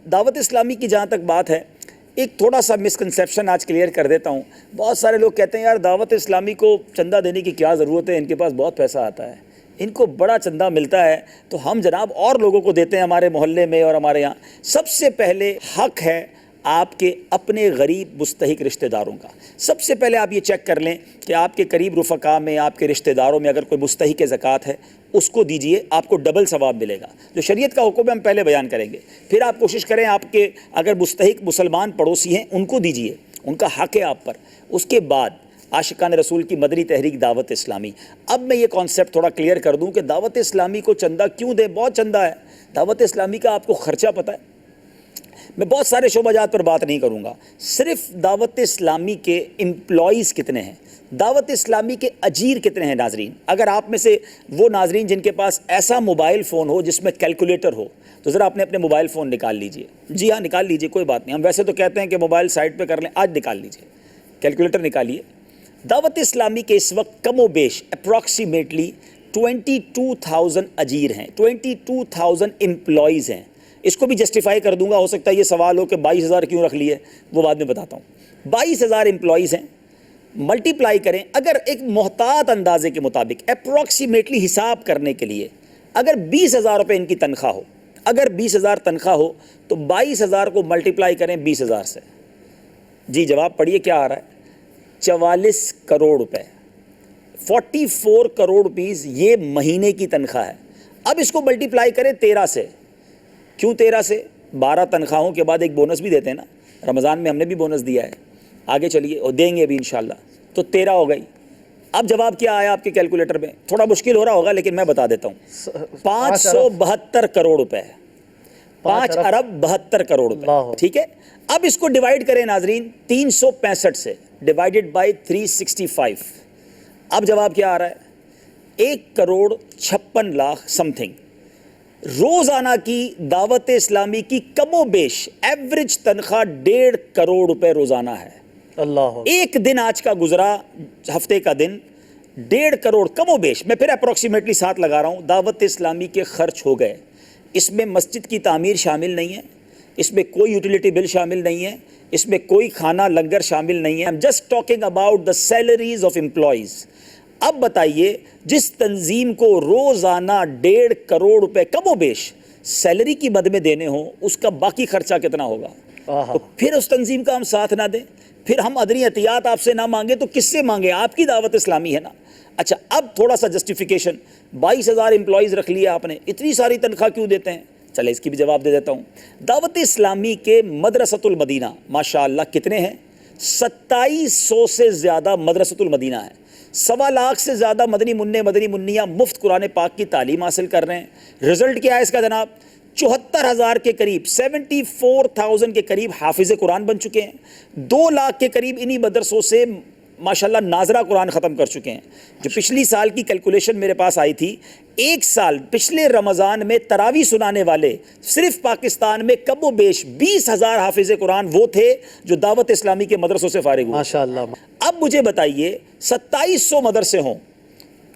دعوت اسلامی کی جہاں تک بات ہے، ایک تھوڑا سا مسکنسیپشن آج کلیئر کر دیتا ہوں. بہت سارے لوگ کہتے ہیں یار دعوت اسلامی کو چندہ دینے کی کیا ضرورت ہے، ان کے پاس بہت پیسہ آتا ہے، ان کو بڑا چندہ ملتا ہے تو ہم جناب اور لوگوں کو دیتے ہیں ہمارے محلے میں اور ہمارے یہاں. سب سے پہلے حق ہے آپ کے اپنے غریب مستحق رشتہ داروں کا. سب سے پہلے آپ یہ چیک کر لیں کہ آپ کے قریب رفقا میں، آپ کے رشتہ داروں میں اگر کوئی مستحق زکوٰۃ ہے اس کو دیجئے، آپ کو ڈبل ثواب ملے گا. جو شریعت کا حکم ہے ہم پہلے بیان کریں گے، پھر آپ کوشش کریں آپ کے اگر مستحق مسلمان پڑوسی ہیں ان کو دیجئے، ان کا حق ہے آپ پر. اس کے بعد عاشقان رسول کی مدنی تحریک دعوت اسلامی. اب میں یہ کانسیپٹ تھوڑا کلیئر کر دوں کہ دعوت اسلامی کو چندہ کیوں دیں. بہت چندہ ہے. دعوت اسلامی کا آپ کو خرچہ پتہ ہے؟ میں بہت سارے شعبہ جات پر بات نہیں کروں گا. صرف دعوت اسلامی کے امپلائیز کتنے ہیں، دعوت اسلامی کے اجیر کتنے ہیں ناظرین؟ اگر آپ میں سے وہ ناظرین جن کے پاس ایسا موبائل فون ہو جس میں کیلکولیٹر ہو تو ذرا اپنے موبائل فون نکال لیجئے. جی ہاں نکال لیجئے، کوئی بات نہیں. ہم ویسے تو کہتے ہیں کہ موبائل سائٹ پہ کر لیں، آج نکال لیجئے، کیلکولیٹر نکالیے. دعوت اسلامی کے اس وقت کم و بیش اپروکسیمیٹلی 22,000 اجیر ہیں، 22,000 امپلائیز ہیں. اس کو بھی جسٹیفائی کر دوں گا، ہو سکتا ہے یہ سوال ہو کہ 22,000 کیوں رکھ لیے، وہ بعد میں بتاتا ہوں. 22,000 امپلائیز ہیں. ملٹی پلائی کریں اگر ایک محتاط اندازے کے مطابق اپروکسیمیٹلی حساب کرنے کے لیے، اگر 20,000 روپے ان کی تنخواہ ہو، اگر 20,000 تنخواہ ہو تو 22,000 کو ملٹی پلائی کریں 20,000 سے. جی جواب پڑھیے کیا آ رہا ہے؟ 44 کروڑ روپے، 44 کروڑ روپیز یہ مہینے کی تنخواہ ہے. اب اس کو ملٹی پلائی کریں 13 سے. کیوں 13 سے؟ 12 تنخواہوں کے بعد ایک بونس بھی دیتے ہیں نا، رمضان میں ہم نے بھی بونس دیا ہے، آگے چلیے اور دیں گے بھی انشاءاللہ. تو 13 ہو گئی. اب جواب کیا آیا آپ کے کیلکولیٹر میں؟ تھوڑا مشکل ہو رہا ہوگا لیکن میں بتا دیتا ہوں. 572 کروڑ روپے، 5 ارب 72 کروڑ روپے. ٹھیک ہے. اب اس کو ڈیوائیڈ کریں ناظرین 365 سے، ڈیوائیڈڈ بائی 365. اب جواب کیا آ رہا ہے؟ 1,56,00,000 سم تھنگ. روزانہ کی دعوت اسلامی کی کم و بیش ایوریج تنخواہ 1.5 کروڑ روپے روزانہ ہے. اللہ، ایک دن آج کا گزرا، ہفتے کا دن 1.5 کروڑ کم و بیش. میں پھر اپروکسیمیٹلی 7 لگا رہا ہوں. دعوت اسلامی کے خرچ ہو گئے. اس میں مسجد کی تعمیر شامل نہیں ہے، اس میں کوئی یوٹیلیٹی بل شامل نہیں ہے، اس میں کوئی کھانا لنگر شامل نہیں ہے. I'm just talking about the salaries of employees. اب بتائیے جس تنظیم کو روزانہ 1.5 کروڑ روپے کم و بیش سیلری کی مد میں دینے ہوں، اس کا باقی خرچہ کتنا ہوگا؟ تو پھر اس تنظیم کا ہم ساتھ نہ دیں، پھر ہم ادنی عطیات آپ سے نہ مانگیں تو کس سے مانگیں؟ آپ کی دعوت اسلامی ہے نا. اچھا اب تھوڑا سا جسٹیفیکیشن. 22,000 امپلائیز رکھ لیے آپ نے، اتنی ساری تنخواہ کیوں دیتے ہیں؟ چلے اس کی بھی جواب دے دیتا ہوں. دعوت اسلامی کے مدرسۃ المدینہ ماشاءاللہ کتنے ہیں؟ 2700 سے زیادہ مدرسۃ المدینہ ہیں. 1.25 لاکھ سے زیادہ مدنی منع مدنی منیاں مفت قرآن پاک کی تعلیم حاصل کر رہے ہیں. رزلٹ کیا ہے اس کا جناب؟ 74,000 کے قریب، 74,000 کے قریب حافظ قرآن بن چکے ہیں. 2 لاکھ کے قریب انہی مدرسوں سے ماشاءاللہ ناظرہ قرآن ختم کر چکے ہیں. جو پچھلی سال کی کیلکولیشن میرے پاس آئی تھی، ایک سال پچھلے رمضان میں تراویح سنانے والے صرف پاکستان میں کم و بیش 20,000 حافظ قرآن وہ تھے جو دعوت اسلامی کے مدرسوں سے فارغ ہوئے. ماشاءاللہ. اب مجھے بتائیے 2700 مدرسے ہوں،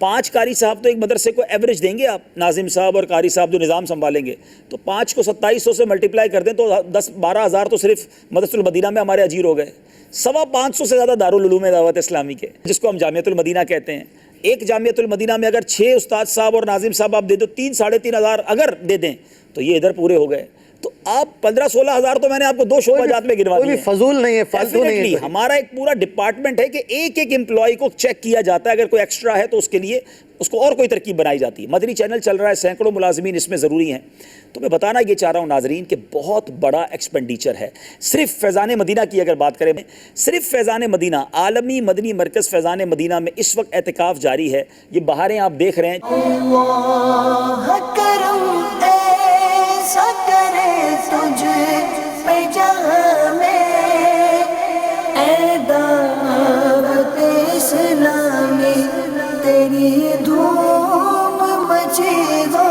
5 قاری صاحب تو ایک مدرسے کو ایوریج دیں گے آپ، ناظم صاحب اور قاری صاحب جو نظام سنبھالیں گے، تو 5 کو 2700 سے ملٹیپلائی کر دیں تو 10-12 تو صرف مدرسۃ المدینہ میں ہمارے اجیر ہو گئے. 550 سے زیادہ دارالعلوم دعوت اسلامی کے، جس کو ہم جامعۃ المدینہ کہتے ہیں. ایک جامعۃ المدینہ میں اگر 6 استاد صاحب اور ناظم صاحب آپ دے دو، 3-3.5 ہزار اگر دے دیں تو یہ ادھر پورے ہو گئے. تو آپ 15-16 ہزار تو میں نے آپ کو 2 شعبہ جات میں گنوا دیے. فضول نہیں ہے، فالتو نہیں ہے. ہمارا ایک پورا ڈپارٹمنٹ ہے کہ ایک ایک امپلائی کو چیک کیا جاتا ہے، اگر کوئی ایکسٹرا ہے تو اس کے لیے اس کو اور کوئی ترکیب بنائی جاتی ہے. مدنی چینل چل رہا ہے، سینکڑوں ملازمین اس میں ضروری ہیں. تو میں بتانا یہ چاہ رہا ہوں ناظرین کہ بہت بڑا ایکسپینڈیچر ہے. صرف فیضان مدینہ کی اگر بات کریں، صرف فیضان مدینہ، عالمی مدنی مرکز فیضان مدینہ میں اس وقت اعتکاف جاری ہے. یہ بہاریں آپ دیکھ رہے ہیں. اللہ کرم ایسا کرے تجھ پہ جہاں میں، اے دعوت اسلامی تیری دھوم مچے گا.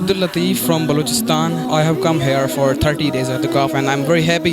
Abdul Latif from Balochistan. I have come here for 30 days at the Kaf and I'm very happy.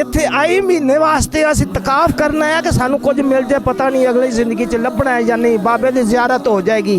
ਇੱਥੇ ਆਈ ਮਹੀਨੇ ਵਾਸਤੇ ਅਸੀਂ ਤਕਾਫ ਕਰਨਾ ਹੈ ਕਿ ਸਾਨੂੰ ਕੁਝ ਮਿਲ ਜਾਏ ਪਤਾ ਨਹੀਂ ਅਗਲੀ ਜ਼ਿੰਦਗੀ 'ਚ ਲੱਭਣਾ ਹੈ ਜਾਂ ਨਹੀਂ ਬਾਬੇ ਦੀ ਜ਼ਿਆਰਤ ਹੋ ਜਾਏਗੀ।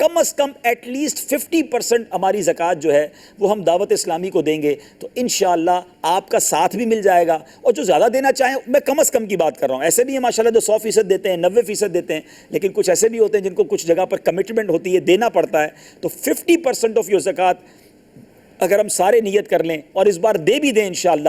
کم از کم ایٹ لیسٹ 50% ہماری زکوٰۃ جو ہے وہ ہم دعوت اسلامی کو دیں گے تو انشاءاللہ آپ کا ساتھ بھی مل جائے گا. اور جو زیادہ دینا چاہیں میں کم از کم کی بات کر رہا ہوں, ایسے بھی ہیں ماشاءاللہ جو 100% دیتے ہیں 90% دیتے ہیں, لیکن کچھ ایسے بھی ہوتے ہیں جن کو کچھ جگہ پر کمٹمنٹ ہوتی ہے دینا پڑتا ہے. تو 50% آف یور زکوٰۃ اگر ہم سارے نیت کر لیں اور اس بار دے بھی دیں انشاءاللہ,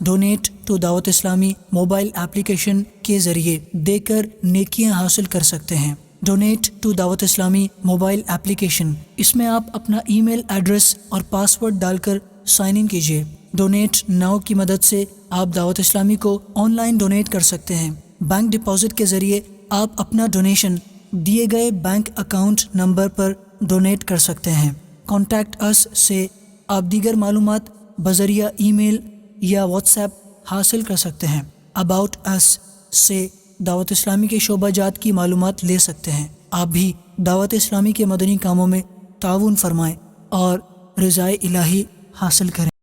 ڈونیٹ ٹو دعوت اسلامی موبائل ایپلیکیشن کے ذریعے دے کر نیکیاں حاصل کر سکتے ہیں. ڈونیٹ ٹو دعوت اسلامی موبائل ایپلیکیشن, اس میں آپ اپنا ای میل ایڈریس اور پاسورڈ ڈال کر سائن ان کیجیے. ڈونیٹ ناؤ کی مدد سے آپ دعوت اسلامی کو آن لائن ڈونیٹ کر سکتے ہیں. بینک ڈپازٹ کے ذریعے آپ اپنا ڈونیشن دیے گئے بینک اکاؤنٹ نمبر پر ڈونیٹ کر سکتے ہیں. کانٹیکٹ اس سے آپ دیگر معلومات بذریعہ ای میل یا واٹس ایپ حاصل کر سکتے ہیں. اباؤٹ اس سے دعوت اسلامی کے شعبہ جات کی معلومات لے سکتے ہیں. آپ بھی دعوت اسلامی کے مدنی کاموں میں تعاون فرمائیں اور رضائے الہی حاصل کریں.